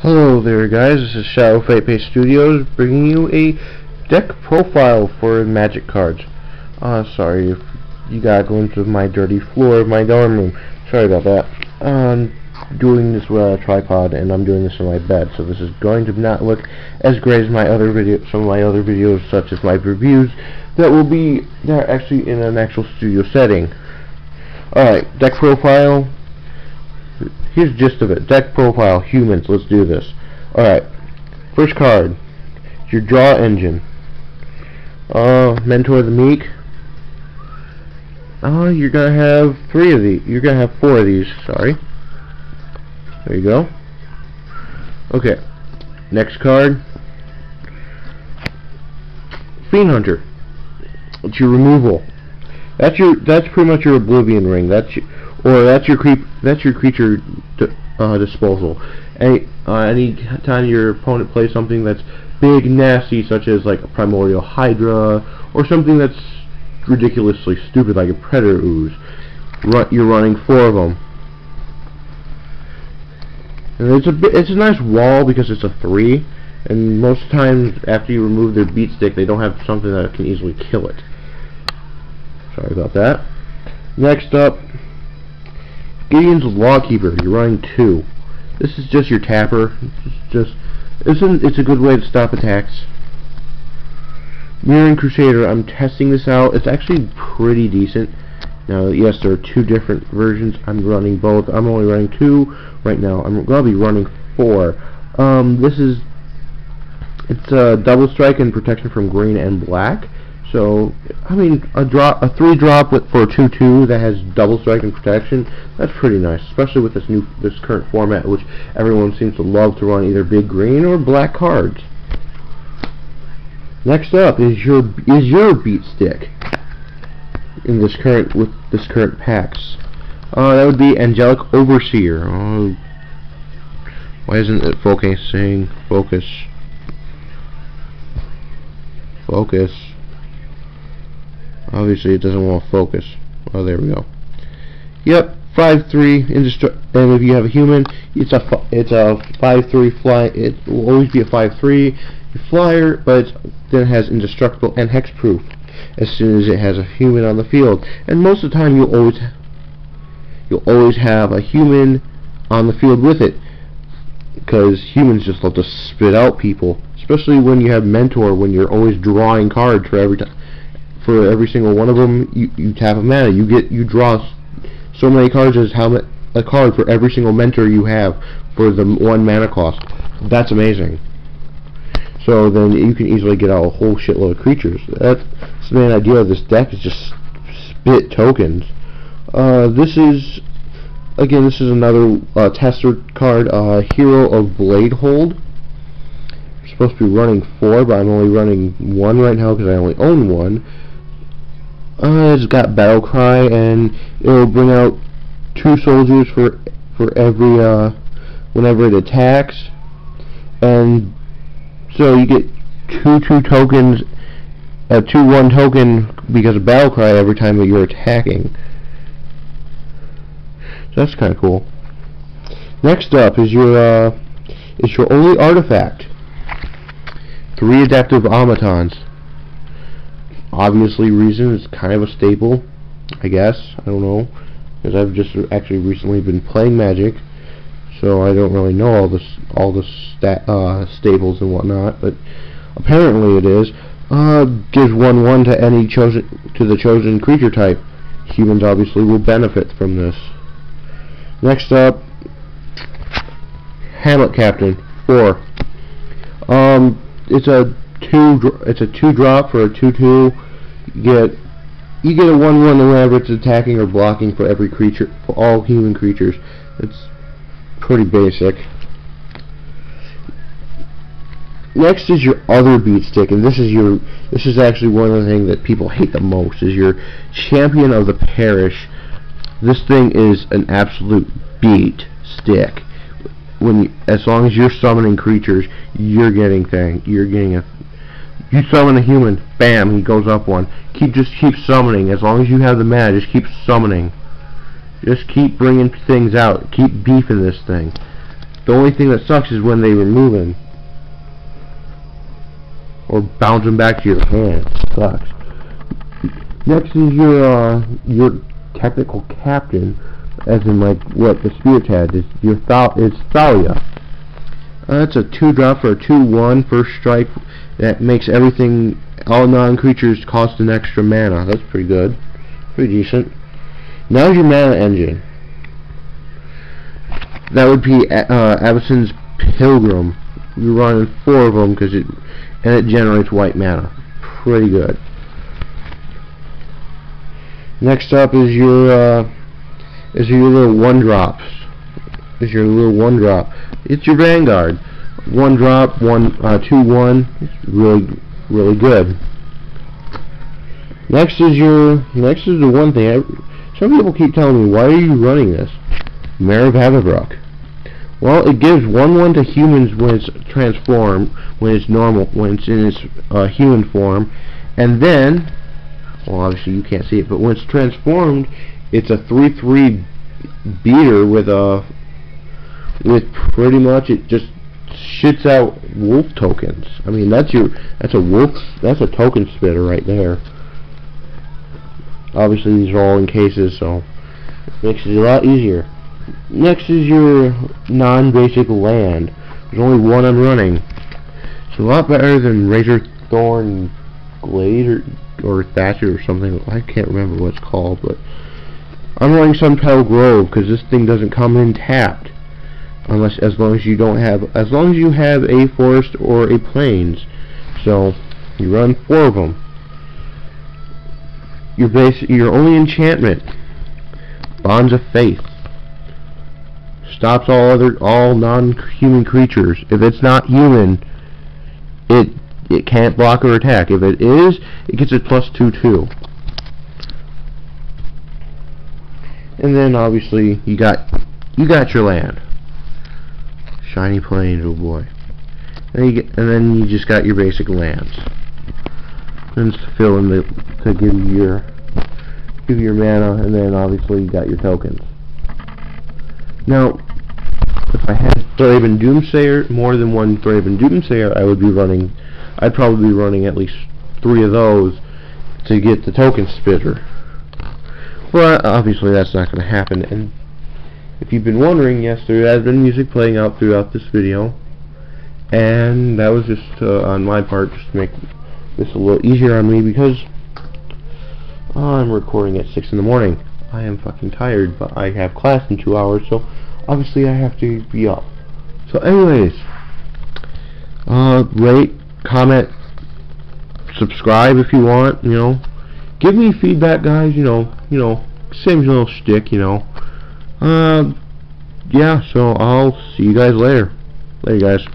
Hello there guys, this is Shadow Fate Base Studios bringing you a deck profile for Magic cards. Sorry if you gotta go into my dirty floor of my dorm room. Sorry about that. I'm doing this with a tripod and I'm doing this in my bed, so this is going to not look as great as my other some of my other videos, such as my reviews they're actually in an actual studio setting. Alright, deck profile. Here's the gist of it. Deck profile, humans, let's do this. Alright, first card, your draw engine. Mentor the Meek. You're gonna have 3 of these. You're gonna have 4 of these, sorry. There you go. Okay, next card, Fiend Hunter. It's your removal. That's pretty much your Oblivion Ring. That's your creature disposal. Any time your opponent plays something that's big, nasty, such as like a Primordial Hydra, or something that's ridiculously stupid like a Predator Ooze, you're running 4 of them. And it's a nice wall because it's a 3, and most times after you remove their beat stick, they don't have something that can easily kill it. Sorry about that. Next up, Gideon's Lawkeeper. You're running 2. This is just your tapper. It's a good way to stop attacks. Mirroring Crusader. I'm testing this out. It's actually pretty decent. Now, yes, there are 2 different versions. I'm running both. I'm only running 2 right now. I'm gonna be running 4. It's a double strike and protection from green and black. So, I mean, a 3-drop for a 2/2 that has double strike and protection, that's pretty nice, especially with this current format, which everyone seems to love to run either big green or black cards. Next up is your beat stick in this current packs. That would be Angelic Overseer. Why isn't it focusing? Focus. Obviously it doesn't want to focus. Oh, there we go. Yep, 5/3 and if you have a human, it's a 5/3 fly. It will always be a 5/3 flyer, but then it has indestructible and hexproof as soon as it has a human on the field. And most of the time you'll always have a human on the field with it, because humans just love to spit out people, especially when you have Mentor, when you're always drawing cards for every time. For every single one of them, you tap a mana. You draw so many cards as a card for every single mentor you have for the 1 mana cost. That's amazing. So then you can easily get out a whole shitload of creatures. That's the main idea of this deck, is just spit tokens. This is another tester card, Hero of Bladehold. I'm supposed to be running 4, but I'm only running 1 right now because I only own 1. It's got Battle Cry, and it'll bring out 2 soldiers for every whenever it attacks, and so you get 2/2 tokens, a 2/1 token because of Battle Cry every time that you're attacking. So that's kind of cool. Next up is your only artifact, 3 Adaptive Automatons. Obviously, Reason is kind of a staple, I guess. I don't know, because I've just actually recently been playing Magic, so I don't really know all the staples and whatnot. But apparently, it is. Gives 1/1 to the chosen creature type. Humans obviously will benefit from this. Next up, Hamlet Captain 4. It's a 2-drop for a 2/2. You get a 1/1 whenever it's attacking or blocking for every creature, for all human creatures. It's pretty basic. Next is your other beat stick, and this is actually one of the things that people hate the most, is your Champion of the Parish. This thing is an absolute beat stick. As long as you're summoning creatures, you're getting you summon a human, bam, he goes up 1. Just keep summoning. As long as you have the mana, just keep summoning. Just keep bringing things out. Keep beefing this thing. The only thing that sucks is when they were moving or bouncing back to your hand. It sucks. Next is your technical captain, as in like what the spirits had. Is Thalia. That's a 2-drop for a 2/1 first strike that makes everything, all non-creatures cost an extra mana. That's pretty good, pretty decent. Now's your mana engine. That would be Avacyn's Pilgrim. You're running 4 of them because it generates white mana. Pretty good. Next up is your little 1-drops. It's your Vanguard. 1-drop, 2/1. It's really good. Next is the one thing. Some people keep telling me, why are you running this? Mare of Avabruck. Well, it gives 1/1 to humans when it's transformed, when it's in its human form, and then, well, obviously you can't see it, but when it's transformed, it's a 3/3 beater with pretty much, it just shits out wolf tokens. I mean, that's a token spitter right there. Obviously these are all in cases, so it makes it a lot easier. Next is your non-basic land. There's only one I'm running. It's a lot better than Razorthorn Glade or Thatcher or something. I can't remember what it's called, but I'm running Sunpetal Grove because this thing doesn't come in tapped, as long as you have a forest or a plains. So you run 4 of them. Your only enchantment, Bonds of Faith. Stops all non-human creatures. If it's not human, it can't block or attack. If it is, it gets a +2/2. And then obviously you got your land. Shiny Plains, oh boy. And then you just got your basic lands. And to fill in to give you your mana, and then obviously you got your tokens. Now, if I had Thraben Doomsayer, more than one Thraben Doomsayer, I'd probably be running at least 3 of those to get the token spitter. But obviously that's not going to happen. And if you've been wondering, yes, there has been music playing out throughout this video, and that was just on my part, just to make this a little easier on me, because I'm recording at 6 in the morning. I am fucking tired, but I have class in 2 hours, so obviously I have to be up. So anyways, rate, comment, subscribe if you want, give me feedback, guys, same little shtick, yeah, so I'll see you guys later. Later, guys.